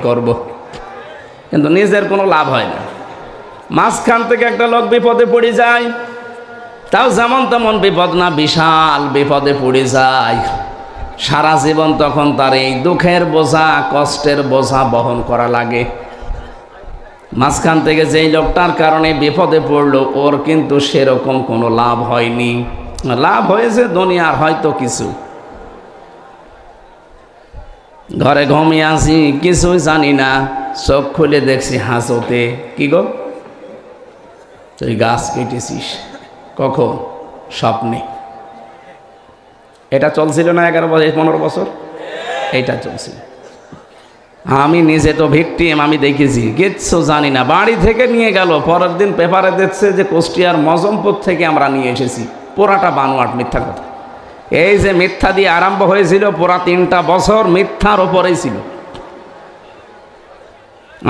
করব, কিন্তু নিজের কোনো লাভ হয় না। মাঝখান থেকে একটা লোক বিপদে পড়ে যায়, তাও যেমন তেমন বিপদ না, বিশাল বিপদে পড়ে যায়। সারা জীবন তখন তার এই দুঃখের বোঝা, কষ্টের বোঝা বহন করা লাগে। মাঝখান থেকে যেই লোকটার কারণে বিপদে পড়লো, ওর কিন্তু সেরকম কোনো লাভ হয়নি। লাভ হয়েছে দুনিয়ার হয়তো কিছু। ঘরে ঘুমিয়ে আসি, কিছুই জানি না, চোখ খুলে দেখছি হাসতে। কি গো, তুই গাছ কেটেছিস কখন? স্বপ্নে। এটা চলছিল না 11 বছর 15 বছর? এইটা চলছিল। আমি নিজে তো ভিকটিম, আমি দেখেছি, কিচ্ছু জানি না। বাড়ি থেকে নিয়ে গেল, পরের দিন পেপারে দেখছে যে কুষ্টিয়ার মজমপুর থেকে আমরা নিয়ে এসেছি। পুরাটা বানোয়াট, মিথ্যা কথা। এই যে মিথ্যা দিয়ে আরম্ভ হয়েছিল, পুরা 3টা বছর মিথ্যার ওপরেই ছিল।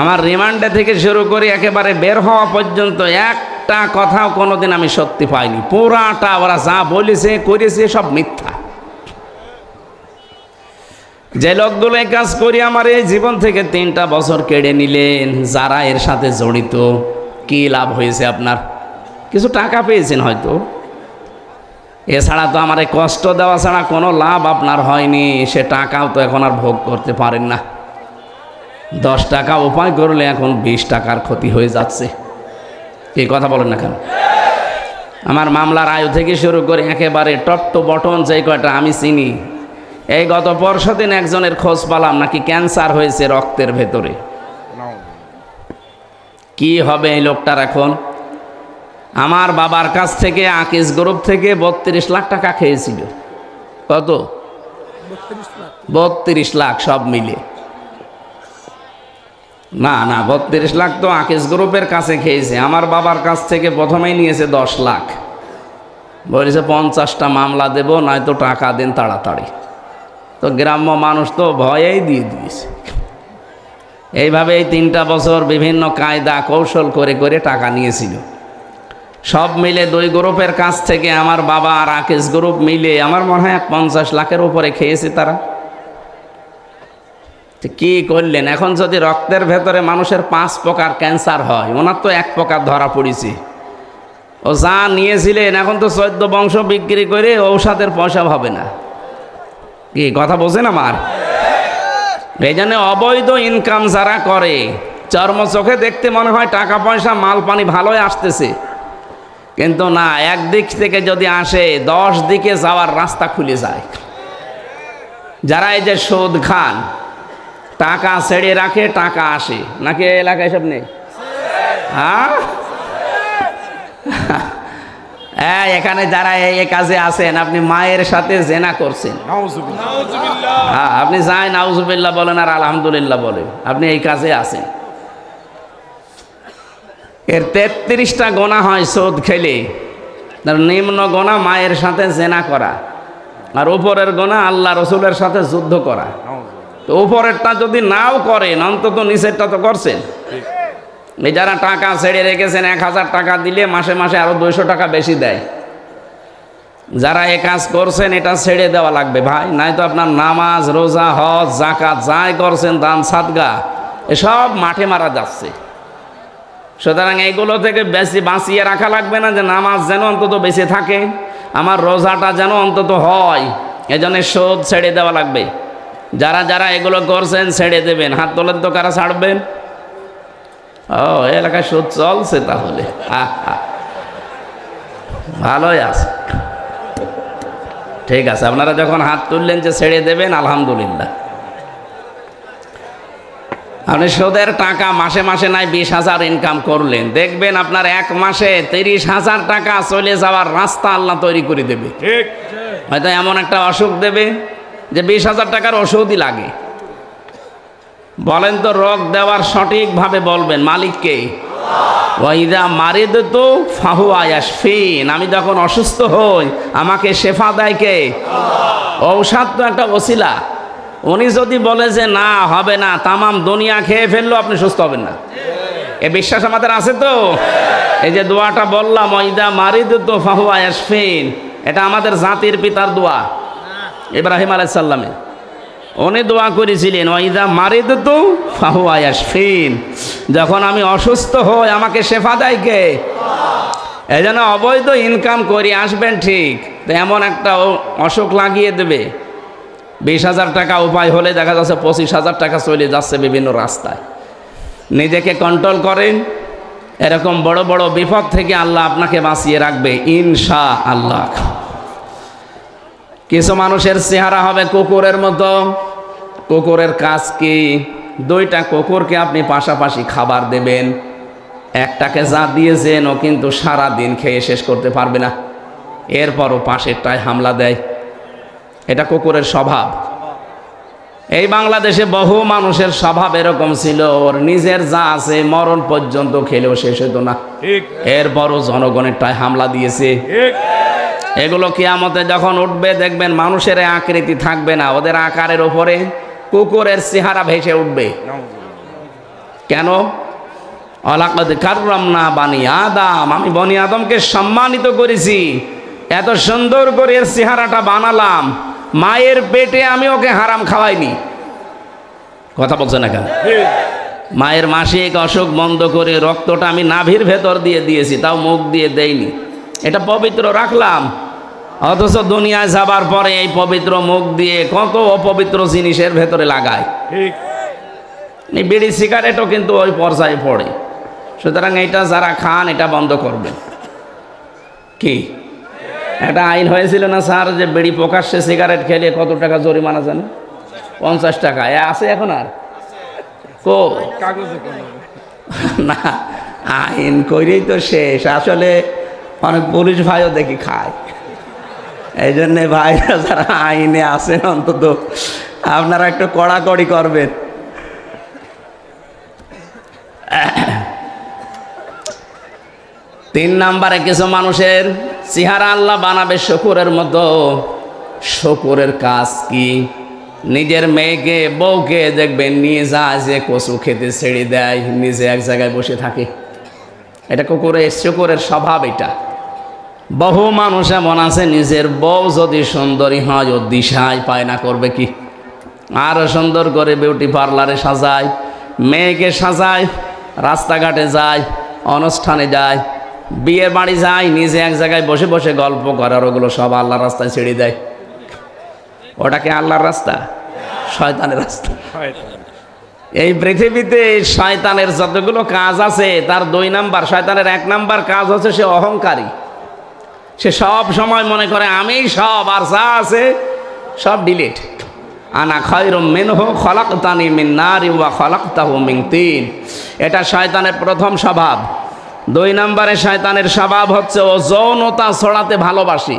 আমার রিমান্ডে থেকে শুরু করে একেবারে বের হওয়া পর্যন্ত একটা কথাও কোনোদিন আমি সত্যি পাইনি। পুরাটা ওরা যা বলেছে করেছে সব মিথ্যা। যে লোকগুলো এই কাজ করি আমার এই জীবন থেকে 3টা বছর কেড়ে নিলেন, যারা এর সাথে জড়িত, কি লাভ হয়েছে আপনার? কিছু টাকা পেয়েছেন হয়তো, এছাড়া তো আমার এই কষ্ট দেওয়া ছাড়া কোনো লাভ আপনার হয়নি। সে টাকাও তো এখন আর ভোগ করতে পারেন না। 10 টাকা উপায় করলে এখন 20 টাকার ক্ষতি হয়ে যাচ্ছে। এই কথা বলেন না কেন? আমার মামলার আয়ু থেকে শুরু করে একেবারে টপ টু বটন যে কয়টা আমি চিনি, এই গত পরশুদিন একজনের খোঁজ পেলাম নাকি ক্যান্সার হয়েছে রক্তের ভেতরে। কি হবে এই লোকটার এখন? আমার বাবার কাছ থেকে আকিস গ্রুপ থেকে 32 লাখ টাকা খেয়েছিল। কত? 32 লাখ সব মিলে। না না, 32 লাখ তো আকিস গ্রুপের কাছে খেয়েছে। আমার বাবার কাছ থেকে প্রথমেই নিয়েছে 10 লাখ, বলেছে 50টা মামলা দেব, নয়তো টাকা দেন তাড়াতাড়ি। তো গ্রাম্য মানুষ তো ভয়েই দিয়ে দিয়েছে। এইভাবে এই 3টা বছর বিভিন্ন কায়দা কৌশল করে করে টাকা নিয়েছিল। সব মিলে 2 গ্রুপের কাছ থেকে আমার বাবা আর আকিস গ্রুপ মিলে আমার মনে হয় 50 লাখের উপরে খেয়েছে তারা। কি করলেন? এখন যদি রক্তের ভেতরে মানুষের 5 প্রকার ক্যান্সার হয়, ওনার তো 1 প্রকার ধরা পড়েছে। ও যা নিয়েছিলেন এখন তো 14 বংশ বিক্রি করে ঔষধের পয়সা হবে না। কি কথা বোঝেন আমার? এই জন্য অবৈধ ইনকাম যারা করে, চর্ম চোখে দেখতে মনে হয় টাকা পয়সা মাল পানি ভালোই আসতেছে, কিন্তু না, একদিক থেকে যদি আসে 10 দিকে যাওয়ার রাস্তা খুলে যায়। যারা এই যে সুদ খান, টাকা ছেড়ে রাখে, টাকা আসে নাকি? এলাকায় সব নেই? হ্যাঁ, এখানে যারা এই কাজে আছেন, আপনি মায়ের সাথে জেনা করছেন, হ্যাঁ, আপনি যাই নাউজুবিল্লাহ বলেন আর আলহামদুলিল্লাহ বলেন, আপনি এই কাজে আছেন। এর 33টা গোনা হয় সুদ খেলে। তার নিম্ন গোনা মায়ের সাথে জেনা করা, আর উপরের গোনা আল্লাহ রসুলের সাথে যুদ্ধ করা। তো উপরেরটা যদি নাও করেন, অন্তত নিচেরটা তো করছেন। এই যারা টাকা ছেড়ে রেখেছেন, 1000 টাকা দিলে মাসে মাসে আরো 200 টাকা বেশি দেয়। যারা এ কাজ করছেন, এটা ছেড়ে দেওয়া লাগবে ভাই, নাই তো আপনার নামাজ, রোজা, হজ, যাকাত যাই করছেন, দান সাদগা, এসব মাঠে মারা যাচ্ছে। সুতরাং এইগুলো থেকে বেশি বাঁচিয়ে রাখা লাগবে না, যে নামাজ যেন অন্তত বেঁচে থাকে, আমার রোজাটা যেন অন্তত হয়। এজন্য সুদ ছেড়ে দেওয়া লাগবে। যারা যারা এগুলো করছেন ছেড়ে দেবেন। হাত তোলেন তো, কারা ছাড়বেন? ও, এলাকায় সুদ চলছে তাহলে, ভালোই আছে। ঠিক আছে, আপনারা যখন হাত তুললেন যে ছেড়ে দেবেন, আলহামদুলিল্লাহ। আপনি সুদের টাকা মাসে মাসে নাই 20,000 ইনকাম করলেন, দেখবেন আপনার 1 মাসে 30,000 টাকা চলে যাওয়ার রাস্তা আল্লাহ তৈরি করে দেবে। হয়তো এমন একটা অসুখ দেবে যে 20,000 টাকার ওষুধই লাগে। বলেন তো, রোগ দেওয়ার সঠিকভাবে বলবেন মালিককে। ওয়াইদা মারিদতু ফাহুয়া ইয়াশফিন, আমি যখন অসুস্থ হই আমাকে শেফা দেয় কে? ঔষধ তো একটা ওসিলা। উনি যদি বলে যে না, হবে না, তামাম দুনিয়া খেয়ে ফেললো, আপনি সুস্থ হবেন না। এ বিশ্বাস আমাদের আছে তো? এই যে দোয়াটা বললাম, ওয়াইদা মারিদতু ফাহুয়া ইয়াশফিন, এটা আমাদের জাতির পিতার দোয়া, ইব্রাহিম আলাইহিস সালামের। উনি দোয়া করেছিলেন ওয়াইদা মারিদতু ফাহুয়া ইয়াশফিন, যখন আমি অসুস্থ হই আমাকে শেফা দেয় কে? এই জন্য অবৈধ ইনকাম করে আসবেন ঠিক, তো এমন একটা অসুখ লাগিয়ে দেবে 20,000 টাকা উপায় হলে দেখা যাচ্ছে 25,000 টাকা চলে যাচ্ছে বিভিন্ন রাস্তায়। নিজেকে কন্ট্রোল করেন, এরকম বড় বড় বিপদ থেকে আল্লাহ আপনাকে বাঁচিয়ে রাখবে ইনশা আল্লাহ। কিছু মানুষের চেহারা হবে কুকুরের মতো। কুকুরের কাজ কি? 2টা কুকুরকে আপনি পাশাপাশি খাবার দেবেন, একটাকে যা দিয়েছেন ও কিন্তু সারা দিন খেয়ে শেষ করতে পারবে না, এরপরও পাশেরটায় হামলা দেয়। এটা কুকুরের স্বভাব। এই বাংলাদেশে বহু মানুষের স্বভাব এরকম ছিল, ওর নিজের যা আছে মরণ পর্যন্ত খেলেও শেষ হতো না, এরপরও জনগণেরটায় হামলা দিয়েছে। এগুলো কিয়ামতে যখন উঠবে দেখবেন মানুষের আকৃতি থাকবে না, ওদের আকারের উপরে কুকুরের চেহারা ভেসে উঠবে। কেন? ওয়ালাকাদ কাররামনা বানি আদম, আমি বনি আদমকে সম্মানিত করেছি, এত সুন্দর করে এর চেহারাটা বানালাম, মায়ের পেটে আমি ওকে হারাম খাওয়াইনি। কথা বলছে না কেন? মায়ের মাসিক অসুখ বন্ধ করে রক্তটা আমি নাভির ভেতর দিয়ে দিয়েছি, তাও মুখ দিয়ে দেইনি, এটা পবিত্র রাখলাম। অথচ দুনিয়ায় যাবার পরে এই পবিত্র মুখ দিয়ে কত অপবিত্র জিনিসের ভেতরে লাগায়। এই বিড়ি সিগারেটও কিন্তু ওই পর্যায়ে পড়ে। সুতরাং এটা যারা খান এটা বন্ধ করবেন। কি একটা আইন হয়েছিল না স্যার, যে বিড়ি প্রকাশ্যে সিগারেট খেলে কত টাকা জরিমানা জানে? 50 টাকা। আছে এখন আর কো না, আইন করেই তো শেষ। আসলে অনেক পুলিশ ভাইও দেখি খায়, এই জন্যে ভাইরা যারা আইনে আছেন অন্তত আপনারা একটু কড়াকড়ি করবেন। 3 নম্বরে কিছু মানুষের চেহারা আল্লাহ বানাবে শকুরের মতো। শকুরের কাজ কি? নিজের মেয়েকে বউকে দেখবেন নিয়ে যায় যে কচু খেতে ছেড়ে দেয়, নিজে এক জায়গায় বসে থাকে। এটা শকুরের স্বভাব। এটা বহু মানুষ এমন আছে নিজের বউ যদি সুন্দরী হয় ও দিশায় পায় না, করবে কি? আরও সুন্দর করে বিউটি পার্লারে সাজায়, মেয়েকে সাজায়, রাস্তাঘাটে যায়, অনুষ্ঠানে যায়, বিয়ের বাড়ি যায়, নিজে এক জায়গায় বসে বসে গল্প করার, ওগুলো সব আল্লাহর রাস্তায় ছেড়ে দেয়। ওটাকে আল্লাহর রাস্তা? শয়তানের রাস্তা। এই পৃথিবীতে শয়তানের যতগুলো কাজ আছে তার 2 নাম্বার, শয়তানের 1 নাম্বার কাজ হচ্ছে সে অহংকারী। সে সব সময় মনে করে আমি সব, আর যা আছে সব ডিলিট। আনা খায়রুম মিনহু খলাকতানি মিন নারি ওয়া খলাকতাহু মিন তিন। এটা শয়তানের প্রথম স্বভাব। 2 নম্বরে শয়তানের স্বভাব হচ্ছে ও যৌনতা ছড়াতে ভালোবাসে।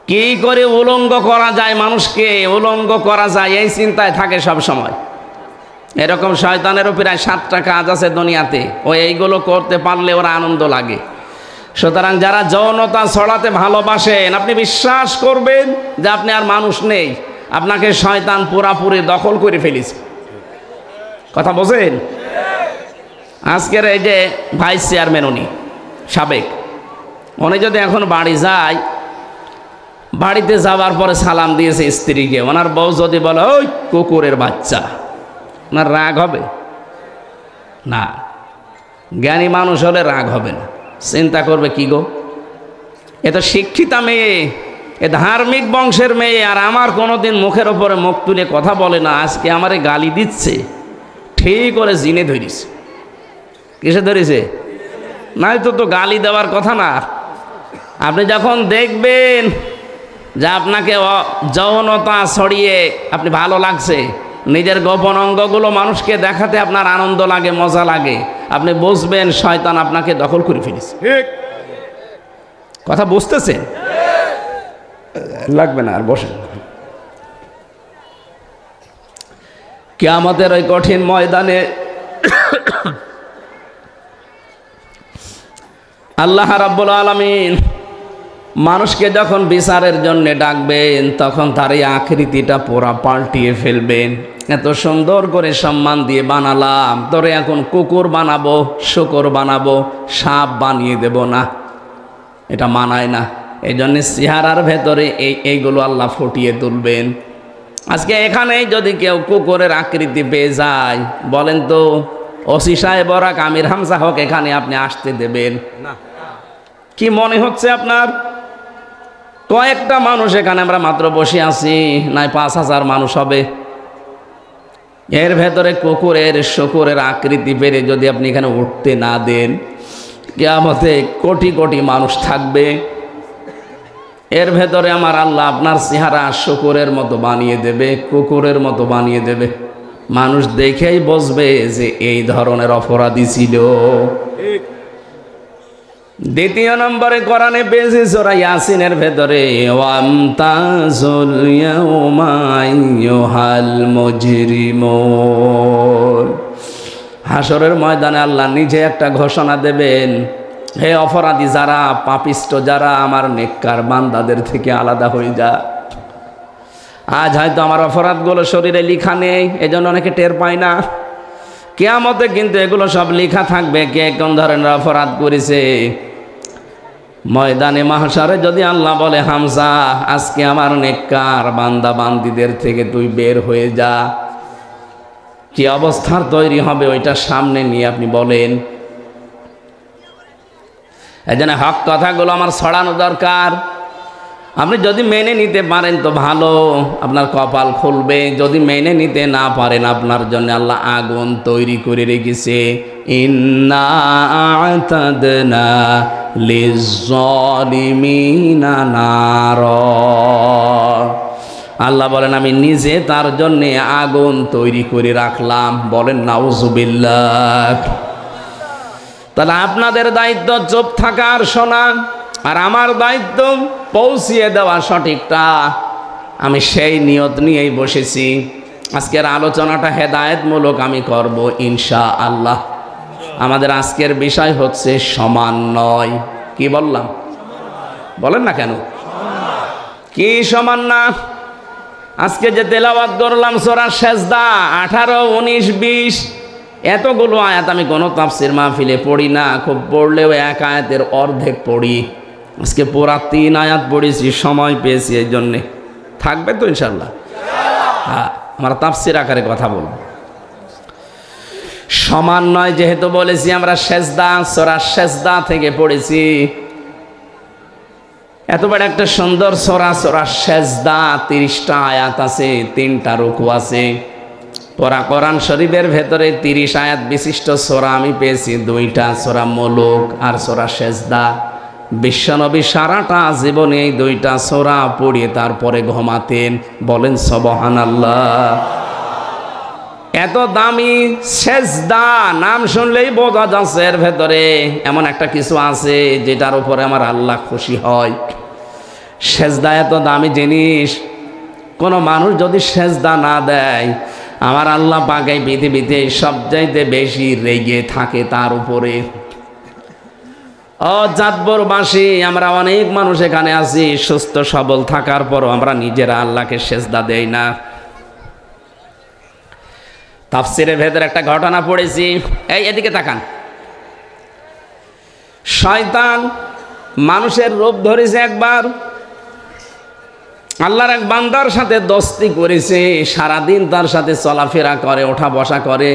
কি করে উলঙ্গ করা যায়, মানুষকে উলঙ্গ করা যায়, এই চিন্তায় থাকে সব সময়। এরকম শয়তানেরও প্রায় 7টা কাজ আছে দুনিয়াতে, ও এইগুলো করতে পারলে ওরা আনন্দ লাগে। সুতরাং যারা যৌনতা ছড়াতে ভালোবাসেন, আপনি বিশ্বাস করবেন যে আপনি আর মানুষ নেই, আপনাকে শয়তান পুরাপুরি দখল করে ফেলেছে। কথা বোঝেন? আজকের এই যে ভাইস চেয়ারম্যান, উনি সাবেক, উনি যদি এখন বাড়ি যায়, বাড়িতে যাওয়ার পরে সালাম দিয়েছে স্ত্রীকে, ওনার বউ যদি বলে ওই কুকুরের বাচ্চা, ওনার রাগ হবে না? জ্ঞানী মানুষ হলে রাগ হবে না, চিন্তা করবে কি গো, এ তো শিক্ষিতা মেয়ে, এ ধার্মিক বংশের মেয়ে, আর আমার কোনোদিন মুখের ওপরে মুখ তুলে কথা বলে না, আজকে আমারে গালি দিচ্ছে, ঠিক করে জিনে ধরিছে। কিসে ধরেছে? নাই তো গালি দেওয়ার কথা না। আপনি যখন দেখবেন যে আপনাকে যৌনতা ছড়িয়ে আপনি ভালো লাগছে, নিজের গোপন অঙ্গগুলো মানুষকে দেখাতে আপনার আনন্দ লাগে, মজা লাগে, আপনি বুঝবেন শয়তান আপনাকে দখল করে ফেলেছে। কথা বুঝতেছেন? লাগবে না, আর বসেন। কিয়ামতের ওই কঠিন ময়দানে আল্লাহ রাব্বুল আলামিন মানুষকে যখন বিচারের জন্য ডাকবেন, তখন তার এই আকৃতিটা পুরা পাল্টিয়ে ফেলবেন। এত সুন্দর করে সম্মান দিয়ে বানালাম, তোরে এখন কুকুর বানাবো, শূকর বানাবো, সাপ বানিয়ে দেব না, এটা মানায় না। এই জন্য চেহারার ভেতরে এইগুলো আল্লাহ ফুটিয়ে তুলবেন। আজকে এখানেই যদি কেউ কুকুরের আকৃতি পেয়ে যায়, বলেন তো ওসি সাহেব ওরা আমির হামজা হক এখানে আপনি আসতে দেবেন না? কি মনে হচ্ছে আপনার? কয়েকটা মানুষ এখানে আমরা মাত্র বসে আছি, নাই 5,000 মানুষ হবে। এর ভেতরে কুকুরের শুকুরের আকৃতি পেরে যদি আপনি এখানে উঠতে না দেন, কিয়ামতে কোটি কোটি মানুষ থাকবে। এর ভেতরে আমার আল্লাহ আপনার চেহারা শুকুরের মতো বানিয়ে দেবে, কুকুরের মতো বানিয়ে দেবে। মানুষ দেখেই বুঝবে যে এই ধরনের অপরাধী ছিল। দ্বিতীয় নম্বরে কোরআনে পেয়েছি সূরা ইয়াসিনের ভেতরে, ওয়ামতাজুল ইয়াউমা আইয়ুহাল মুজরিমুন। হাসরের ময়দানে আল্লাহ নিজে একটা ঘোষণা দেবেন, হে অপরাধী যারা, পাপিষ্ট যারা, আমার নেককার বান্দাদের থেকে আলাদা হয়ে যা। আজ হয়তো আমার অপরাধগুলো শরীরে লেখা নেই, এজন্য অনেকে টের পায় না। কিয়ামতে কিন্তু এগুলো সব লেখা থাকবে, কে কোন ধরনের অপরাধ করেছে। ময়দানে মাহশারে যদি আল্লাহ বলে, হামজা আজকে আমার নেককার বান্দা বান্দিদের থেকে তুই বের হয়ে যা, কি অবস্থার তৈরি হবে ওইটা সামনে নিয়ে আপনি বলেন। এই জন্য হক কথাগুলো আমার ছড়ানো দরকার। আপনি যদি মেনে নিতে পারেন তো ভালো, আপনার কপাল খুলবে। যদি মেনে নিতে না পারেন, আপনার জন্য আল্লাহ আগুন তৈরি করে রেখেছে। ইন্না আ'তাদনা লিজ-জালিমিনা নার। আল্লাহ বলেন আমি নিজে তার জন্য আগুন তৈরি করে রাখলাম। বলেন নাউজুবিল্লাহ। তাহলে আপনাদের দায়িত্ব চুপ থাকা আর শোনা, আর আমার দায়িত্ব পৌঁছিয়ে দেওয়া সঠিকটা। আমি সেই নিয়ত নিয়েই বসেছি। আজকের আলোচনাটা হেদায়েতমূলক আমি করব ইনশাআল্লাহ। আমাদের আজকের বিষয় হচ্ছে সমন্বয়। কি বললাম? বলেন না কেন? কি সমান না? আজকে যে তেলাওয়াত করলাম সূরা সেজদা 18, 19, 20, এতগুলো আয়াত আমি কোনো তাফসির মাহফিলে পড়ি না, খুব পড়লেও এক আয়াতের অর্ধেক পড়ি। আজকে পুরা 3 আয়াত পড়েছি, সময় পেয়েছি, এই জন্যে থাকবে তো ইনশাল্লাহ। হ্যাঁ, আমরা তাফসির আকারে কথা বলব। সমন্বয় যেহেতু বলেছি, আমরা সেজদা সূরা সেজদা থেকে পড়েছি। এত বড় একটা সুন্দর সূরা, সূরা সেজদা, 30টা আয়াত আছে, 3টা রুকু আছে। পুরা কোরআন শরীফের ভেতরে 30 আয়াত বিশিষ্ট সূরা আমি পেয়েছি 2টা, সূরা মুলুক আর সূরা সেজদা। বিশ্বনবী সারাটা জীবনে এই 2টা সূরা পড়িয়ে তারপরে ঘুমাতেন। বলেন সুবহানাল্লাহ। এত দামি সেজদা, নাম শুনলেই বোঝা যাচ্ছে এর ভেতরে এমন একটা কিছু আছে যেটার উপরে আমার আল্লাহ খুশি হয়। সেজদা এত দামি জিনিস, কোনো মানুষ যদি সেজদা না দেয়, আমার আল্লাহ পাক এই পৃথিবীতে সবচাইতে বেশি রেগে থাকে তার উপরে। ও চাঁদপুরবাসী, আমরা অনেক মানুষ এখানে আছি, সুস্থ সবল থাকার পরও আমরা নিজেরা আল্লাহকে সেজদা দেই না। তাফসিরের ভেতরে একটা ঘটনা পড়েছি, এই এদিকে তাকান। শয়তান মানুষের রূপ ধরেছে একবার, আল্লাহর এক বান্দার সাথে দোস্তি করেছে, সারাদিন তার সাথে চলাফেরা করে, ওঠা বসা করে,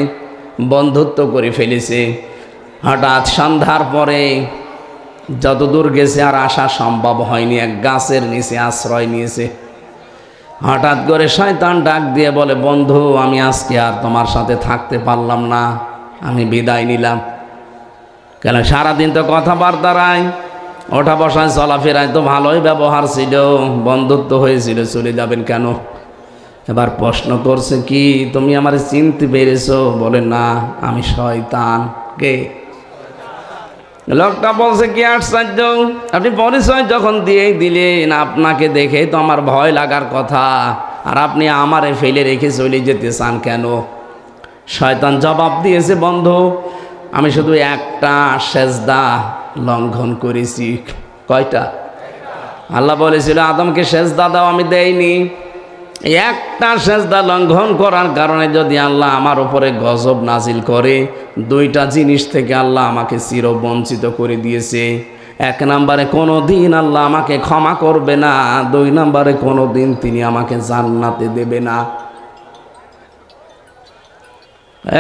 বন্ধুত্ব করে ফেলেছে। হঠাৎ সন্ধ্যার পরে যতদূর গেছে আর আসা সম্ভব হয়নি, এক গাছের নিচে আশ্রয় নিয়েছে। হঠাৎ করে শয়তান ডাক দিয়ে বলে, বন্ধু আমি আজকে আর তোমার সাথে থাকতে পারলাম না, আমি বিদায় নিলাম। কেন? সারাদিন তো কথাবার্তায়, ওঠা বসায়, চলাফেরায় তো ভালোই ব্যবহার ছিল, বন্ধুত্ব হয়েছিল, চলে যাবেন কেন? এবার প্রশ্ন করছে, কি তুমি আমার চিনতে পেরেছো? বলে না, আমি শয়তান। কে? লোকটা বলছে, কি আশ্চর্য, আপনি পরিচয় যখন দিয়ে দিলেন, আপনাকে দেখে তো আমার ভয় লাগার কথা, আর আপনি আমারে ফেলে রেখে চলে যেতে চান কেন? শয়তান জবাব দিয়েছে, বন্ধু আমি শুধু একটা সেজদা লঙ্ঘন করেছি। কয়টা? আল্লাহ বলেছিল আদমকে সেজদা দাও, আমি দেইনি। একটা সেজদা লঙ্ঘন করার কারণে যদি আল্লাহ আমার উপরে গজব নাজিল করে, 2টা জিনিস থেকে আল্লাহ আমাকে চিরবঞ্চিত করে দিয়েছে। এক নম্বরে কোনো দিন আল্লাহ আমাকে ক্ষমা করবে না, 2 নম্বরে কোনো দিন তিনি আমাকে জান্নাতে দেবে না।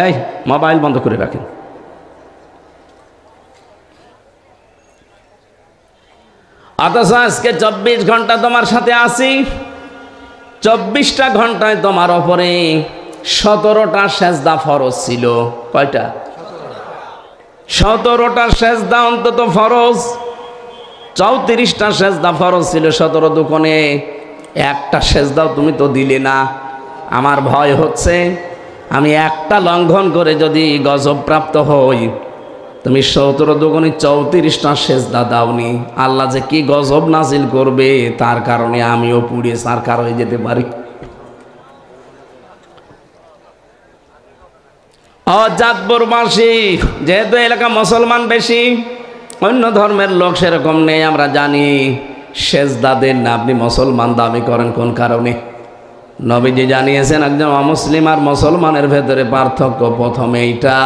এই মোবাইল বন্ধ করে রাখেন। অথচ আজকে 24 ঘন্টা তোমার সাথে আছি, 24টা ঘন্টায় তোমার ওপরে 17টা সেজদা ফরজ ছিল। কয়টা? 17টা সেজদা অন্তত ফরজ। 34টা সেজদা ফরজ ছিল, 17 দুকোণে একটা সেজদাও তুমি তো দিলে না। আমার ভয় হচ্ছে আমি একটা লঙ্ঘন করে যদি গজব প্রাপ্ত হই, তুমি 17 দুগুণে 34টা সেজদা দাওনি, আল্লাহ যে কি গজব নাজিল করবে তার কারণে আমিও পুড়ে সারকার হয়ে যেতে পারি। জাতপুরবাসী, যেহেতু এলাকা মুসলমান বেশি, অন্য ধর্মের লোক সেরকম নেই, আমরা জানি সেজদা দেন না। আপনি মুসলমান দাবি করেন কোন কারণে? নবীজি জানিয়েছেন একজন অমুসলিম আর মুসলমানের ভেতরে পার্থক্য প্রথমে এইটা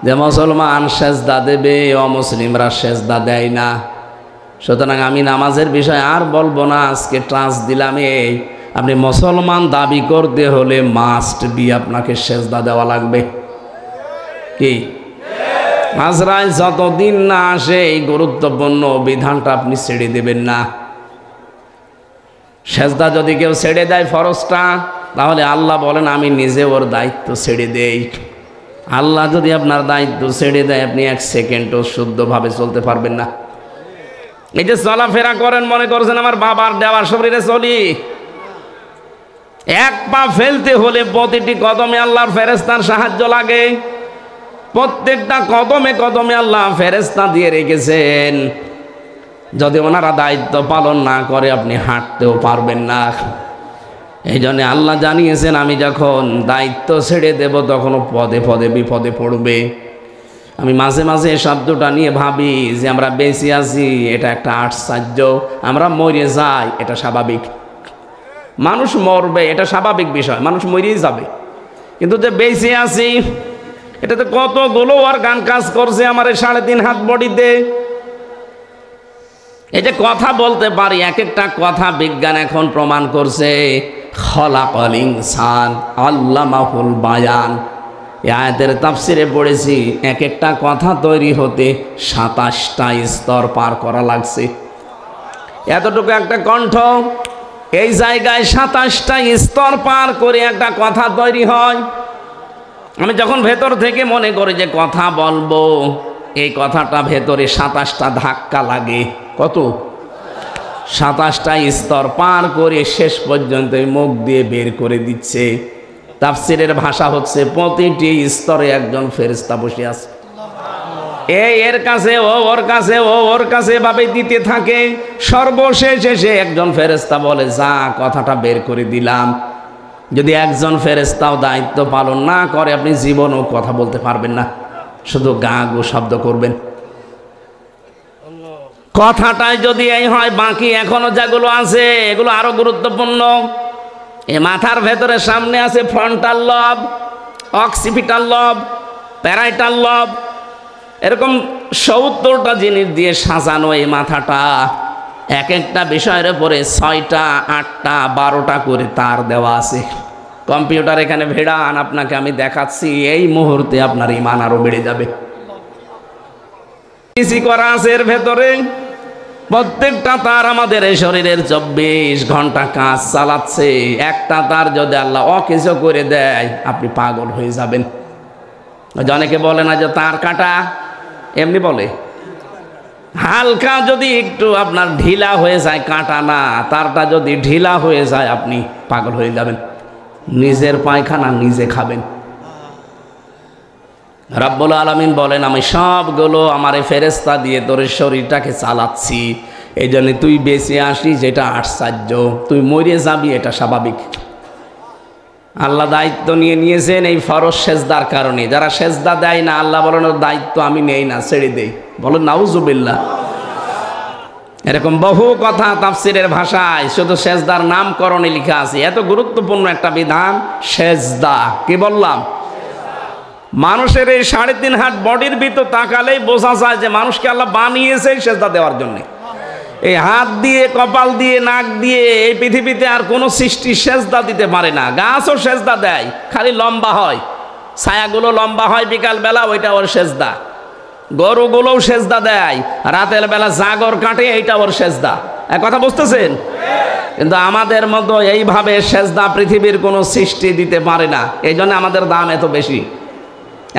যে মুসলমান সেজদা দেবে, অমুসলিমরা সেজদা দেয় না। সুতরাং আমি নামাজের বিষয় আর বলবো না, আজকে ট্রান্স দিলাম এই, আপনি মুসলমান দাবি করতে হলে মাস্ট বি আপনাকে সেজদা দেওয়া লাগবে। কি আজরাইল যতদিন না আসে এই গুরুত্বপূর্ণ বিধানটা আপনি ছেড়ে দেবেন না। সেজদা যদি কেউ ছেড়ে দেয় ফরজটা, তাহলে আল্লাহ বলেন আমি নিজে ওর দায়িত্ব ছেড়ে দেই। আল্লাহ যদি আপনার দায়িত্ব ছেড়ে দেয়, আপনি 1 সেকেন্ডও শুদ্ধভাবে চলতে পারবেন না। এই যে চলাফেরা করেন, মনে করছেন আমার বাবার দেওয়ার শরীরে চলি, এক পা ফেলতে হলে প্রতিটি কদমে আল্লাহর ফেরেশতার সাহায্য লাগে। প্রত্যেকটা কদমে কদমে আল্লাহ ফেরেশতা দিয়ে রেখেছেন। যদি ওনারা দায়িত্ব পালন না করে আপনি হাঁটতেও পারবেন না। এই জন্য আল্লাহ জানিয়েছেন আমি যখন দায়িত্ব ছেড়ে দেব তখনও পদে পদে বিপদে পড়বে। আমি মাঝে মাঝে এই শব্দটা নিয়ে ভাবি যে আমরা বেঁচে আছি এটা একটা আশ্চর্য, আমরা মরে যাই এটা স্বাভাবিক। মানুষ মরবে এটা স্বাভাবিক বিষয়, মানুষ মরেই যাবে, কিন্তু যে বেঁচে আছি এটাতে কতগুলো অর্গান কাজ করছে আমার 3.5 হাত বডিতে। এই যে কথা বলতে পারি, এক একটা কথা বিজ্ঞান এখন প্রমাণ করছে। খলাকাল ইনসান আল্লামাহুল বায়ান, এই আয়াতের তাফসিরে পড়েছি এক একটা কথা তৈরি হতে 27টা স্তর পার করা লাগছে। এতটুকু একটা কণ্ঠ, এই জায়গায় 27টা স্তর পার করে একটা কথা তৈরি হয়। আমি যখন ভেতর থেকে মনে করি যে কথা বলবো, এই কথাটা ভেতরে 27টা ধাক্কা লাগে। কত? 27টা স্তর পার করে শেষ পর্যন্ত মুখ দিয়ে বের করে দিচ্ছে। তাফসিরের ভাষা হচ্ছে প্রতিটি স্তরে একজন ফেরেশতা বসে আছে, এর কাছে ও ওর কাছে ও ওর কাছে ভাবে দিতে থাকে। সর্বশেষ এসে একজন ফেরেশতা বলে যা কথাটা বের করে দিলাম। যদি একজন ফেরেশতাও দায়িত্ব পালন না করে আপনি জীবনও কথা বলতে পারবেন না, শুধু গা গো শব্দ করবেন। কথাটাই যদি এই হয়, বাকি এখনো যেগুলো আছে এগুলো আরো গুরুত্বপূর্ণ। এই মাথার ভেতরে সামনে আছে ফ্রন্টাল লব, অক্সিপিটাল লব, প্যারাইটাল লব, এরকম 70টা জিনিস দিয়ে সাজানো এই মাথাটা। এক একটা বিষয়ের উপরে 6টা 8টা 12টা করে তার দেওয়া আছে। কম্পিউটার এখানে ভেড়ান, আপনাকে আমি দেখাচ্ছি, এই মুহূর্তে আপনার ঈমান আরো বেড়ে যাবে। কিছু করা আছে এর ভেতরে, প্রত্যেকটা তার আমাদের এই শরীরের 24 ঘন্টা কাজ চালাচ্ছে। একটা তার যদি আল্লাহ অকেজো করে দেয় আপনি পাগল হয়ে যাবেন। অনেকে বলে না যে তার কাটা, এমনি বলে। হালকা যদি একটু আপনার ঢিলা হয়ে যায়, কাটা না, তারটা যদি ঢিলা হয়ে যায় আপনি পাগল হয়ে যাবেন, নিজের পায়খানা নিজে খাবেন। রাব্বুল আলামিন বলেন আমি সবগুলো আমার ফেরেশতা দিয়ে তোর শরীরটাকে চালাচ্ছি, এই জন্য তুই বেঁচে আসিস যেটা আশ্চর্য, তুই মরে যাবি এটা স্বাভাবিক। আল্লাহ দায়িত্ব নিয়ে নিয়েছেন এই ফরজ সেজদার কারণে। যারা সেজদা দেয় না আল্লাহ বলেন ওর দায়িত্ব আমি নেই না, ছেড়ে দেই। বলেন নাউজুবিল্লাহ। এরকম বহু কথা তাফসিরের ভাষায় শুধু সেজদার নামকরণে লেখা আছে। এত গুরুত্বপূর্ণ একটা বিধান সেজদা, কি বললাম? মানুষের এই 3.5 হাত বডির ভিতর তাকালেই বোঝা যায় যে মানুষকে আল্লাহ বানিয়েছে সেজদা দেওয়ার জন্য। এই হাত দিয়ে, কপাল দিয়ে, নাক দিয়ে এই পৃথিবীতে আর কোনো সৃষ্টি সেজদা দিতে পারে না। গাছও সেজদা দেয়, খালি লম্বা হয়, ছায়াগুলো লম্বা হয় বিকালবেলা, ওইটা ওর সেজদা। গরুগুলোও সেজদা দেয়, রাতের বেলা জাগর কাটে, এইটা ওর সেজদা। এক কথা বুঝতেছেন? কিন্তু আমাদের মতো এইভাবে সেজদা পৃথিবীর কোনো সৃষ্টি দিতে পারে না, এই জন্য আমাদের দাম এত বেশি।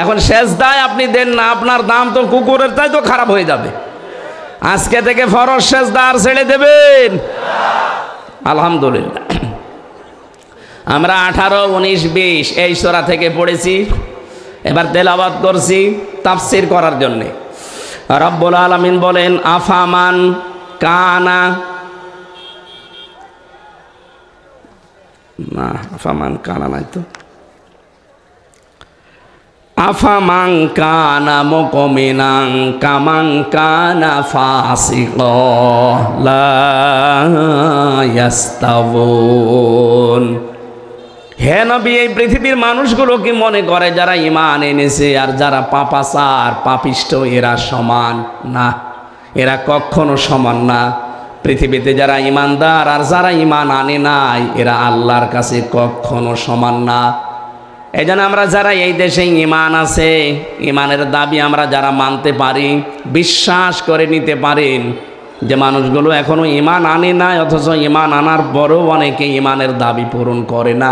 এখন সেজদায় আপনি দেন না, আপনার দাম তো কুকুরের চাই তো খারাপ হয়ে যাবে। আজকে থেকে ফরজ সেজদা আর ছেড়ে দেবেন? আলহামদুলিল্লাহ। আমরা 18, 19, 20 এই সূরা থেকে পড়েছি, এবার তেলাওয়াত করছি তাফসীর করার জন্য। রব্বুল আলামিন বলেন, আফামান কানা, না আফামান কানা নাই তো, আফামান কানা মুকমিনান কামান কানা ফাসিকা লা ইয়াস্তাবুন। হে নবী, এই পৃথিবীর মানুষগুলো কি মনে করে যারা ঈমান এনেছে আর যারা পাপাচার পাপিষ্ঠ এরা সমান? না, এরা কখনো সমান না। পৃথিবীতে যারা ঈমানদার আর যারা ঈমান আনে নাই এরা আল্লাহর কাছে কখনো সমান না। এই জন্য আমরা যারা এই দেশে ঈমান আছে, ঈমানের দাবি আমরা যারা মানতে পারি, বিশ্বাস করে নিতে পারেন যে মানুষগুলো এখনো ঈমান আনে নাই, অথচ ঈমান আনার পরেও অনেকে ঈমানের দাবি পূরণ করে না,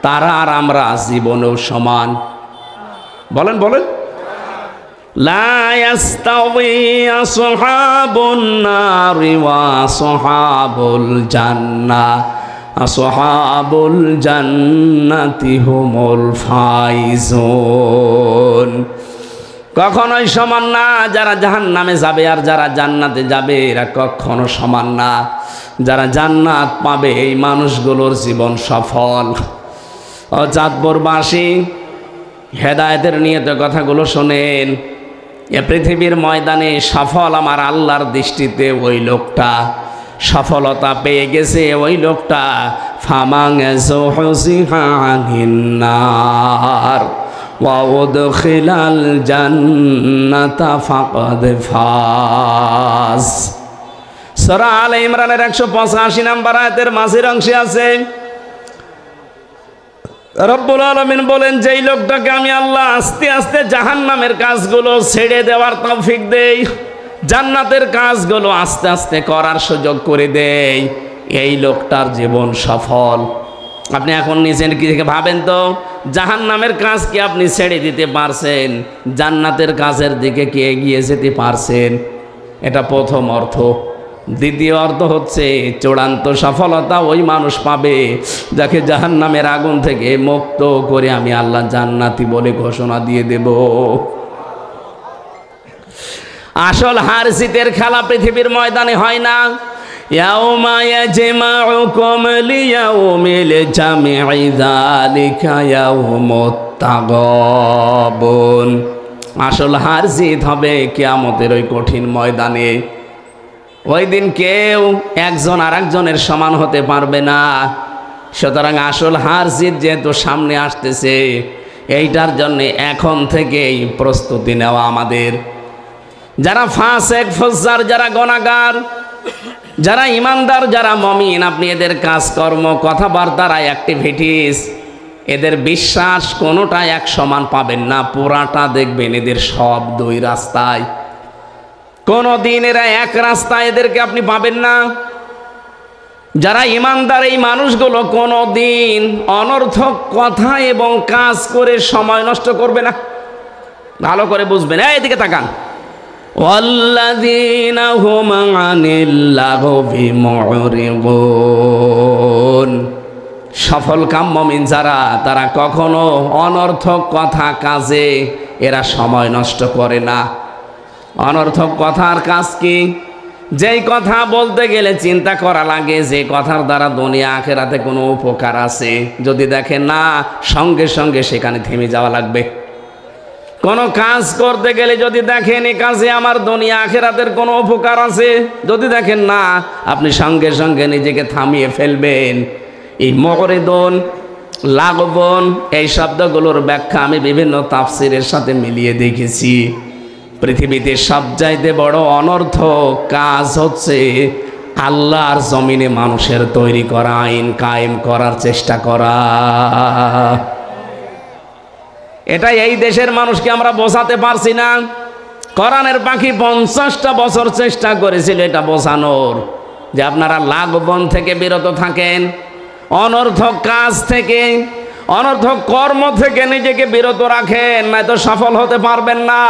তারা আর আমরা জীবনেও সমান। বলেন বলেন। লা ইয়াস্তাওয়ি আসহাবুন নারি ওয়া আসহাবুল জান্নাহ, আসহাবুল জান্নাতি হুমুল ফাইজুন। কখনোই সমান না, যারা জাহান্নামে যাবে আর যারা জান্নাতে যাবে এরা কখনো সমান না। যারা জান্নাত পাবে এই মানুষগুলোর জীবন সফল। ও চাঁদপুরবাসী, হেদায়েতের নিয়ত কথাগুলো শোনেন। এ পৃথিবীর ময়দানে সফল আমার আল্লাহর দৃষ্টিতে ওই লোকটা, সফলতা পেয়ে গেছে ওই লোকটা ফামাং যুহজিহা আনিন নার ওয়া উদখিলাল জান্নাতা ফাকাদ ফাজ। সূরা আলে ইমরানের 185 নম্বর আয়াতের মাঝের অংশে আছে, রব্বুল আলামিন বলেন, যেই লোকটাকে আমি আল্লাহ আস্তে আস্তে জাহান্নামের কাজগুলো ছেড়ে দেওয়ার তৌফিক দেই, জান্নাতের কাজগুলো আস্তে আস্তে করার সুযোগ করে দেই, এই লোকটার জীবন সফল। আপনি এখন নিজের কি ভাবেন তো, জাহান্নামের কাজ কি আপনি ছেড়ে দিতে পারছেন? জান্নাতের কাজের দিকে কি এগিয়ে যেতে পারছেন? এটা প্রথম অর্থ। দ্বিতীয় অর্থ হচ্ছে চূড়ান্ত সফলতা ওই মানুষ পাবে যাকে জাহান্নামের আগুন থেকে মুক্ত করে আমি আল্লাহ জান্নাতি বলে ঘোষণা দিয়ে দেব। আসল হার জিতের খেলা পৃথিবীর ময়দানে হয় না। ইয়াউমা ইয়াজমাউকুম লিয়াউমিল জামঈ যালিকা ইয়াউমুত তাগাবুন। আসল হার জিত হবে কিয়ামতের ওই কঠিন ময়দানে। ওই দিন কেউ একজন আর একজনের সমান হতে পারবে না। সুতরাং আসল হার জিত যেহেতু সামনে আসতেছে, এইটার জন্য এখন থেকেই প্রস্তুতি নেওয়া আমাদের। যারা ফাসেক ফুজ্জার, যারা গুনাহগার, যারা ইমানদার, যারা মুমিন, আপনি এদের কাজকর্ম, কথাবার্তার, অ্যাক্টিভিটিস, এদের বিশ্বাস কোনোটা এক সমান পাবেন না। পুরাটা দেখবেন এদের সব দুই রাস্তায়। কোনো দিন এরা এক রাস্তায় এদেরকে আপনি পাবেন না। যারা ইমানদার এই মানুষগুলো কোনো দিন অনর্থক কথা এবং কাজ করে সময় নষ্ট করবে না। ভালো করে বুঝবেন, এদিকে তাকান। ওয়াল্লাযীনা হুম আনিল লাগবি মুরিদুন। সফল কাম মুমিন যারা, তারা কখনো অনর্থক কথা কাজে এরা সময় নষ্ট করে না। অনর্থক কথার কাজ কি? যেই কথা বলতে গেলে চিন্তা করা লাগে যে কথার দ্বারা দুনিয়া আখিরাতে কোনো উপকার আছে, যদি দেখেন না, সঙ্গে সঙ্গে সেখানে থেমে যাওয়া লাগবে। কোনো কাজ করতে গেলে যদি দেখেন এই কাজে আমার দুনিয়া আখিরাতের কোনো উপকার আছে, যদি দেখেন না, আপনি সঙ্গে সঙ্গে নিজেকে থামিয়ে ফেলবেন। এই মুরিদুন লাগবন, এই শব্দগুলোর ব্যাখ্যা আমি বিভিন্ন তাফসিরের সাথে মিলিয়ে দেখেছি। পৃথিবীতে সবচাইতে বড় অনর্থক কাজ হচ্ছে আল্লাহর জমিনে মানুষের তৈরি করা আইন কায়েম করার চেষ্টা করা। এটা এই দেশের মানুষকে আমরা বোঝাতে পারছি না। কোরআনের পাখি 50টা বছর চেষ্টা করেছিল এটা বোঝানোর, যে আপনারা লাগবন থেকে বিরত থাকেন, অনর্থক কাজ থেকে, অনর্থক কর্ম থেকে নিজেকে বিরত রাখেন, নয়তো সফল হতে পারবেন না।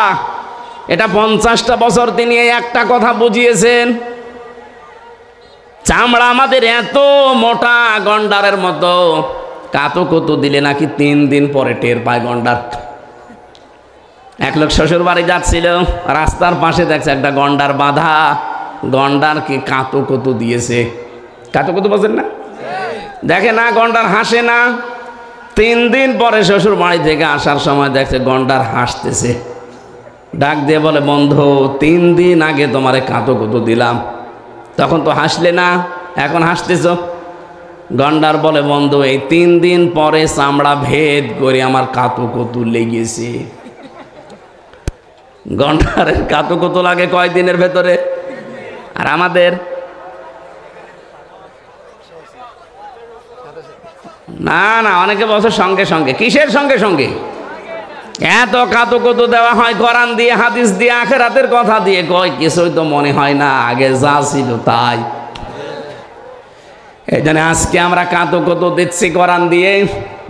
এটা 50টা বছর তিনি এই একটা কথা বুঝিয়েছেন। চামড়া আমাদের এত মোটা গন্ডারের মতো, কাতুকুতু দিলে নাকি 3 দিন পরে টের পায় গন্ডার। এক লোক শ্বশুর বাড়ি যাচ্ছিল, রাস্তার পাশে দেখছে একটা গন্ডার বাঁধা, গন্ডার কি কাতুকুতু দিয়েছে। কাতুকুতু বোঝেন না? দেখে না গন্ডার হাসে না। 3 দিন পরে শ্বশুর বাড়ি থেকে আসার সময় দেখছে গন্ডার হাসতেছে। ডাক দিয়ে বলে, বন্ধু 3 দিন আগে তোমারে কাতুকুতু দিলাম, তখন তো হাসলে না, এখন হাসতেছ। গন্ডার বলে, বন্ধু এই 3 দিন পরে চামড়া ভেদ করে আমার কাতুকুতু লেগেছে। গন্ডারের কাতুকুতু লাগে কয়দিনের ভেতরে, আর আমাদের না না, অনেকে বছর সঙ্গে সঙ্গে। কিসের সঙ্গে সঙ্গে? এত কাতুকুতু দেওয়া হয় কোরআন দিয়ে, হাদিস দিয়ে, আখিরাতের কথা দিয়ে, কয় কিছুই তো মনে হয় না, আগে যা ছিল তাই। এই জন্য আজকে আমরা কাতুকুতু দিচ্ছি কোরআন দিয়ে।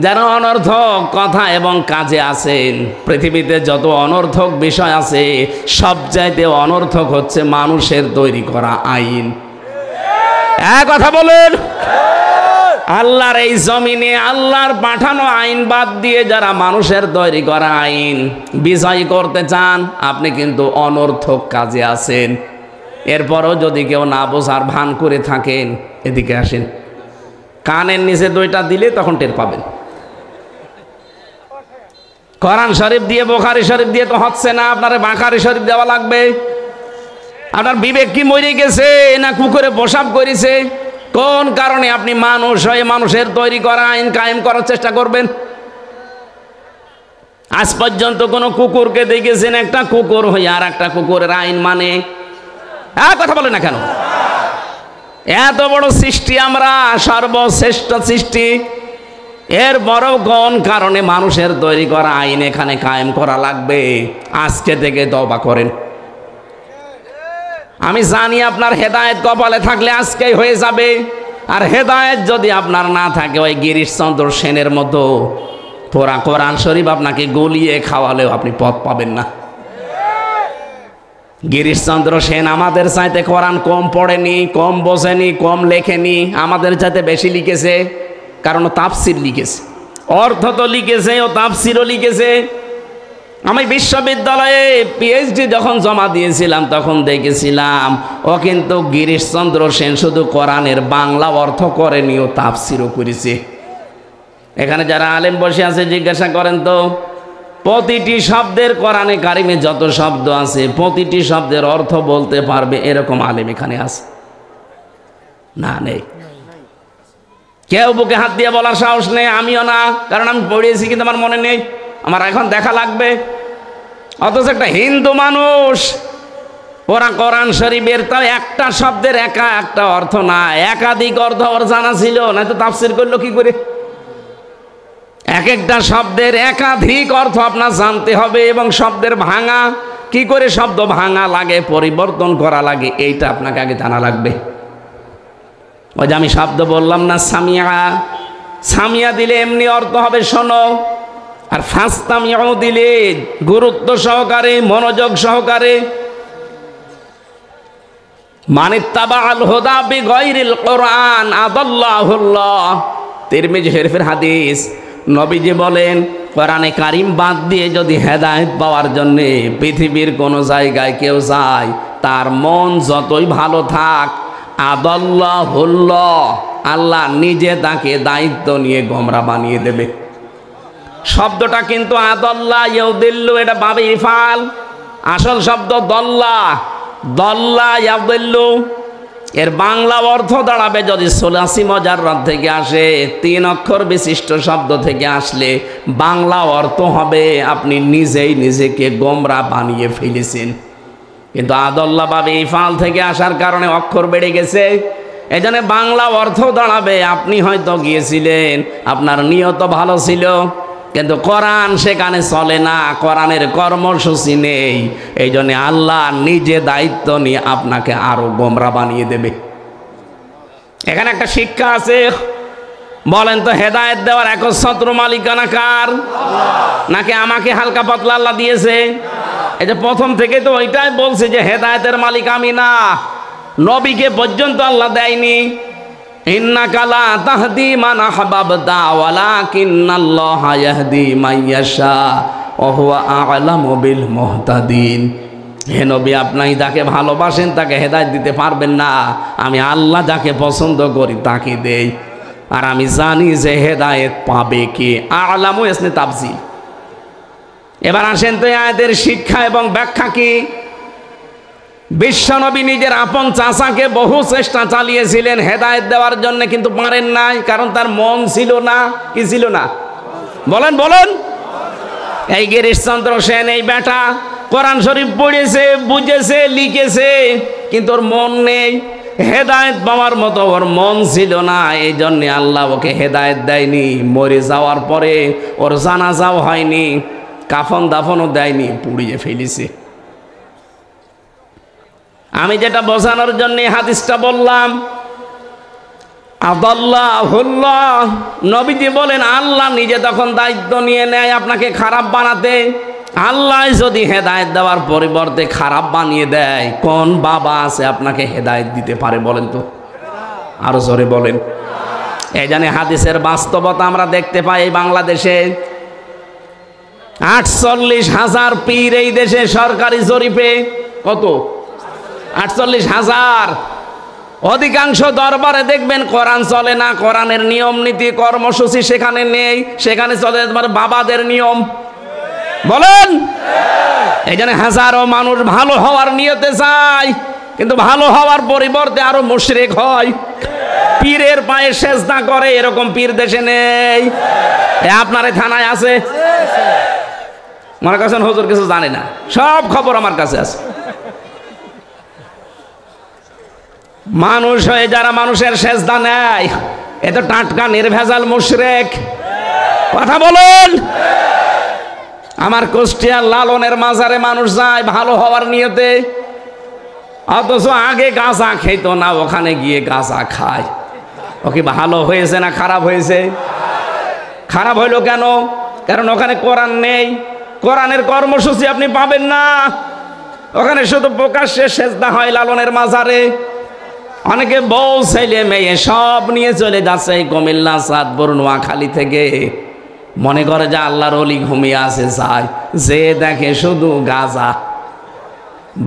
যারা অনর্থক কথা এবং কাজে আছেন, পৃথিবীতে যত অনর্থক বিষয় আছে সবচাইতে অনর্থক হচ্ছে মানুষের তৈরি করা আইন। এক কথা বলেন, আল্লাহর এই জমিনে আল্লাহর পাঠানো আইন বাদ দিয়ে যারা মানুষের তৈরি করা আইন বিজয় করতে চান, আপনি কিন্তু অনর্থক কাজে আছেন। এরপরও যদি কেউ না বোঝার ভান করে থাকেন, এদিকে আসেন, কানের নিচে 2টা দিলে তখন টের পাবেন। কোরআন শরীফ দিয়ে, বুখারী শরীফ দিয়ে তো হচ্ছে না, আপনার বুখারী শরীফ দেওয়া লাগবে। আপনার বিবেক কি মরে গেছে না কুকুরে প্রসাব করেছে? কোন কারণে আপনি মানুষ হয়ে মানুষের তৈরি করা আইন কায়েম করার চেষ্টা করবেন? আজ পর্যন্ত কোনো কুকুরকে দেখেছেন একটা কুকুর হয়ে আর একটা কুকুরের আইন মানে? কথা বলে না কেন? এত বড় সৃষ্টি আমরা, সর্বশ্রেষ্ঠ সৃষ্টি, এর বড় কোন কারণে মানুষের তৈরি করা আইন এখানে কায়েম করা লাগবে? আজকে থেকে তওবা করেন। আমি জানি আপনার হেদায়েত কপালে থাকলে আজকেই হয়ে যাবে, আর হেদায়েত যদি আপনার না থাকে, ওই গিরিশচন্দ্র সেনের মতো পুরা কোরআন শরীফ আপনাকে গলিয়ে খাওয়ালেও আপনি পথ পাবেন না। গিরিশচন্দ্র সেন আমাদের চাইতে কোরআন কম পড়েনি, কম বোঝেনি, কম লেখেনি, আমাদের চাইতে বেশি লিখেছে। কারণ ও তাফসির লিখেছে, অর্থ তো লিখেছে, ও তাফসিরও লিখেছে। আমি বিশ্ববিদ্যালয়ে পিএইচডি যখন জমা দিয়েছিলাম তখন দেখেছিলাম ও কিন্তু গিরিশচন্দ্র সেন শুধু কোরআনের বাংলা অর্থ করেনি, ও তাফসিরও করেছে। এখানে যারা আলেম বসে আছে জিজ্ঞাসা করেন তো, প্রতিটি শব্দের কোরআনে কারিমে যত শব্দ আছে প্রতিটি শব্দের অর্থ বলতে পারবে এরকম আলেম এখানে আছে? না, নেই। কেউ বুকে হাত দিয়ে বলার সাহস নেই, আমিও না, কারণ আমি পড়িয়েছি কিন্তু আমার মনে নেই, আমার এখন দেখা লাগবে। অথচ একটা হিন্দু মানুষ ওরা কোরআন শরীফের তাও একটা শব্দের একা একটা অর্থ না, একাধিক অর্থ ওর জানা ছিল, না তো তাফসির করলো কি করে? এক একটা শব্দের একাধিক অর্থ আপনার জানতে হবে, এবং শব্দের ভাঙা কি করে, শব্দ ভাঙা লাগে, পরিবর্তন করা লাগে, এইটা আপনাকে আগে জানা লাগবে। ওই যে আমি শব্দ বললাম না, সামিয়া, সামিয়া দিলে এমনি অর্থ হবে শোনো, আর ফাস্তামিউ দিলে গুরুত্ব সহকারে, মনোযোগ সহকারে। মানিত্তাবাআল হুদা বিগাইরিল কোরআন আদাল্লাহুল্লাহ, তিরমিজি শরীফের হাদিস। নবীজি বলেন, কোরআনে কারিম বাদ দিয়ে যদি হেদায়েত পাওয়ার জন্য পৃথিবীর কোনো জায়গায় কেউ যায়, তার মন যতই ভালো থাক, আদাল্লাহুল্লাহ, আল্লাহ নিজে তাকে দায়িত্ব নিয়ে গোমরা বানিয়ে দেবে। শব্দটা কিন্তু আদাল্লাহ ইয়াউদিল্লু, এটা বাবে ইফাল, আসল শব্দ দল্লা, দল্লা ইয়াউদিল্লু। এর বাংলা অর্থ দাঁড়াবে যদি সোলাসি মজাররাত থেকে আসে, 3 অক্ষর বিশিষ্ট শব্দ থেকে আসলে বাংলা অর্থ হবে আপনি নিজেই নিজেকে গোমরা বানিয়ে ফেলেছেন। কিন্তু আদল্লা বাবে এই ফাল থেকে আসার কারণে অক্ষর বেড়ে গেছে, এই জন্য বাংলা অর্থ দাঁড়াবে আপনি হয়তো গিয়েছিলেন, আপনার নিয়ত ভালো ছিল, কিন্তু কোরআন সেখানে চলে না, কোরআনের কর্মসূচি নেই। এই জন্য আল্লাহ নিজে দায়িত্ব নিয়ে আপনাকে আরো গোমরা বানিয়ে দেবে। এখানে একটা শিক্ষা আছে। বলেন তো, হেদায়েত দেওয়ার একচ্ছত্র মালিকানা কার? নাকি আমাকে হালকা পাতলা আল্লাহ দিয়েছে? এই যে প্রথম থেকে তো ওইটাই বলছে যে হেদায়েতের মালিক আমি না, নবীকে পর্যন্ত আল্লাহ দেয়নি। ইন্নাকা লা তাহদি মান আহবাবতা ওয়ালাকিন্নাল্লাহা ইয়াহদি মান ইয়াশা ওয়া হুয়া আ'লামু বিল মুহতাদিন। হে নবী, আপনি যাকে ভালোবাসেন তাকে হেদায়েত দিতে পারবেন না, আমি আল্লাহ যাকে পছন্দ করি তাকে দেই, আর আমি জানি যে হেদায়েত পাবে কে। আ'লামু ইসনে তাফসীর। এবার আসেন তো আয়াতের শিক্ষা এবং ব্যাখ্যা কি। বিশ্বনবী নিজের আপন চাচাকে বহু চেষ্টা চালিয়েছিলেন হেদায়েত দেওয়ার জন্য, কিন্তু পারেন নাই, কারণ তার মন ছিল না। কি ছিল না? বলেন বলেন। এই গিরিশচন্দ্র সেন, এই বেটা কোরআন শরীফ পড়েছে, বুঝেছে, লিখেছে, কিন্তু ওর মন নেই, হেদায়েত পাওয়ার মতো ওর মন ছিল না। এই জন্যে আল্লাহ ওকে হেদায়েত দেয়নি। মরে যাওয়ার পরে ওর জানাজাও হয়নি, কাফন দাফনও দেয়নি, পুড়িয়ে ফেলেছে। আমি যেটা বোঝানোর জন্য হাদিসটা বললাম, আদাল্লাহুল্লাহ, নবীজি বলেন আল্লাহ নিজে তখন দায়িত্ব নিয়ে নেয় আপনাকে খারাপ বানাতে। আল্লাহ যদি হেদায়েত দেওয়ার পরিবর্তে খারাপ বানিয়ে দেয়, কোন বাবা আছে আপনাকে হেদায়েত দিতে পারে বলেন তো? আরো জোরে বলেন। এই জানে হাদিসের বাস্তবতা আমরা দেখতে পাই এই বাংলাদেশে। 48,000 পীর এই দেশে সরকারি জরিপে। কত? 48,000। অধিকাংশ দরবারে দেখবেন কোরআন চলে না, কোরআনের নিয়ম নীতি কর্মসূচি সেখানে নেই, সেখানে চলে তোমার বাবাদের নিয়ম। বলেন। এই জন্য হাজারো মানুষ ভালো হওয়ার নিয়তে চায়, কিন্তু ভালো হওয়ার পরিবর্তে আরো মুশরিক হয়, পীরের পায়ে সেজদা করে। এরকম পীর দেশে নেই? আপনার এই থানায় আছে? মনে করছেন হুজুর কিছু জানে না? সব খবর আমার কাছে আছে। মানুষ হয়ে যারা মানুষের সেজদা নেয়, এ তো টাটকা নির্ভেজাল মুশরিক। কথা বলুন। আমার কুষ্টিয়ার লালনের মাজারে মানুষ যায় ভালো হওয়ার নিয়তে, অথচ আগে গাঁজা খেত না, ওখানে গিয়ে গাঁজা খায়। ও কি ভালো হয়েছে না খারাপ হয়েছে? খারাপ হইলো কেন? কারণ ওখানে কোরআন নেই, কোরআনের কর্মসূচি আপনি পাবেন না। ওখানে শুধু প্রকাশ্যে সেজদা হয় লালনের মাজারে। অনেকে বউ ছেলে মেয়ে সব নিয়ে চলে যাচ্ছে এই কুমিল্লা, চাঁদপুর, নোয়াখালী থেকে, মনে করে যে আল্লাহর ওলি ঘুমিয়ে আছে, যায় যে দেখে শুধু গাঁজা।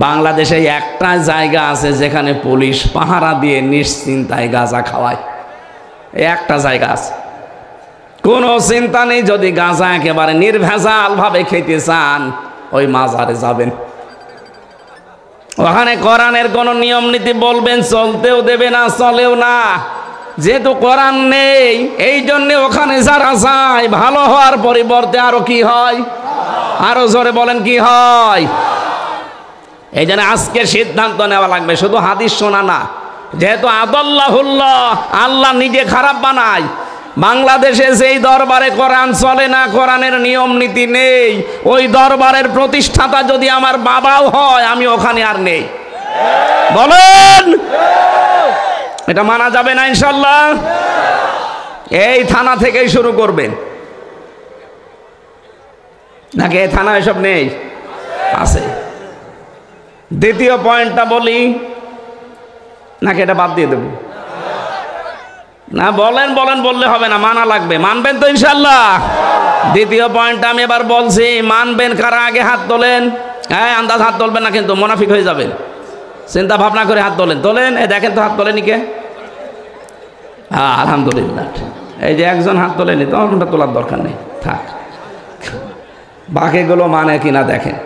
বাংলাদেশে একটা জায়গা আছে যেখানে পুলিশ পাহারা দিয়ে নিশ্চিন্তায় গাঁজা খাওয়ায়। একটা জায়গা আছে, কোনো চিন্তা নেই। যদি গাঁজা একেবারে নির্ভেজাল ভাবে খেতে চান, ওই মাজারে যাবেন। ওখানে কোরআনের কোন নিয়ম নীতি বলবেন, চলতেও দেবে না, চলেও না। যেহেতু কোরআন নেই, এই জন্য ওখানে যারা যায় ভালো হওয়ার পরিবর্তে আরো কি হয়? আরো জোরে বলেন, কি হয়? এই জন্য আজকে সিদ্ধান্ত নেওয়া লাগবে, শুধু হাদিস শোনা না। যেহেতু আদাল্লাহুল্লাহ, আল্লাহ নিজে খারাপ বানায়। বাংলাদেশে যেই দরবারে কোরআন চলে না, কোরআনের নিয়ম নীতি নেই, ওই দরবারের প্রতিষ্ঠাতা যদি আমার বাবাও হয়, আমি ওখানে আর নেই। বলেন, এটা মানা যাবে না ইনশাল্লাহ? এই থানা থেকেই শুরু করবেন নাকি এই থানা এসব নেই? আছে। দ্বিতীয় পয়েন্টটা বলি নাকি এটা বাদ দিয়ে দেব? না, বলেন বলেন বললে হবে না, মানা লাগবে। মানবেন তো ইনশাল্লাহ? দ্বিতীয় পয়েন্টটা আমি এবার বলছি, মানবেন কারা? আগে হাত তোলেন। হ্যাঁ, আন্দাজ হাত তোলবেন না, কিন্তু মুনাফিক হয়ে যাবেন। চিন্তা ভাবনা করে হাত তোলেন। তোলেন, এই দেখেন তো হাত তোলেনি কে? হ্যাঁ, আলহামদুলিল্লাহ। এই যে একজন হাত তোলেনি, তো ওটা তোলার দরকার নেই, থাক। বাকিগুলো মানে কিনা দেখেন।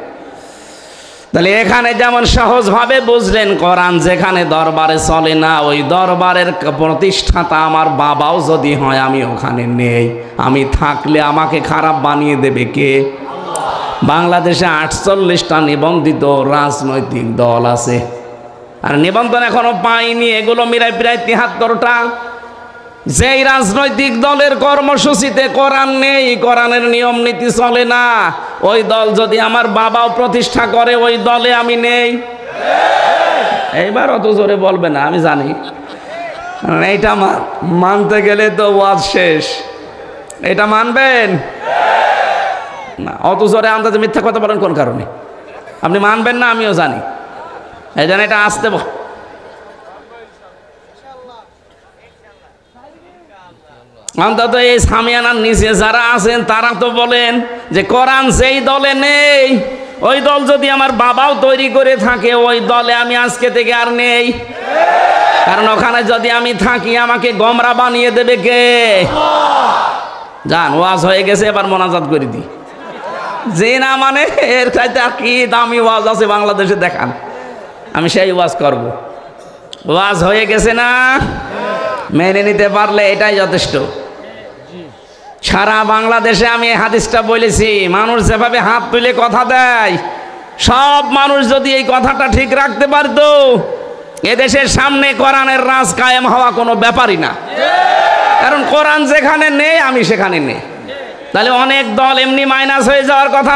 তাহলে এখানে যেমন সহজভাবে বুঝলেন, কোরআন যেখানে দরবারে চলে না, ওই দরবারের প্রতিষ্ঠাতা আমার বাবাও যদি হয়, আমি ওখানে নেই। আমি থাকলে আমাকে খারাপ বানিয়ে দেবে কে? বাংলাদেশে 48টা নিবন্ধিত রাজনৈতিক দল আছে, আর নিবন্ধন এখনো পাইনি, এগুলো মিলাই প্রায় 73টা। যেই রাজনৈতিক দলের কর্মসূচিতে কোরআন নেই, কোরআনের নিয়ম নীতি চলে না, ওই দল যদি আমার বাবাও প্রতিষ্ঠা করে, ওই দলে আমি নেই। এইবার অত জোরে বলবে না, আমি জানি এইটা মানতে গেলে তো ওয়াজ শেষ। এটা মানবেন না, অত জোরে আন্দাজে মিথ্যা কথা বলেন কোন কারণে? আপনি মানবেন না, আমিও জানি। এই জন্য এটা আসতে অন্তত এই সামিয়ানার নিচে যারা আছেন তারা তো বলেন যে কোরআন যেই দলে নেই, ওই দল যদি আমার বাবাও তৈরি করে থাকে, ওই দলে আমি আজকে থেকে আর নেই। কারণ ওখানে যদি আমি থাকি, আমাকে গোমরা বানিয়ে দেবে কে? জান, ওয়াজ হয়ে গেছে, এবার মোনাজাত করে দিই। যে না মানে এর চাইতে কি দামি ওয়াজ আছে বাংলাদেশে দেখান, আমি সেই ওয়াজ করব। ওয়াজ হয়ে গেছে না, মেনে নিতে পারলে এটাই যথেষ্ট। সারা বাংলাদেশে আমি এই হাদিসটা বলেছি, মানুষ যেভাবে হাত তুলে কথা দেয়, সব মানুষ যদি এই কথাটা ঠিক রাখতে পারতো, এদেশের সামনে কোরআনের রাজ কায়েম হওয়া কোনো ব্যাপারই না। কারণ কোরআন যেখানে নেই, আমি সেখানে নেই। তাহলে অনেক দল এমনি মাইনাস হয়ে যাওয়ার কথা।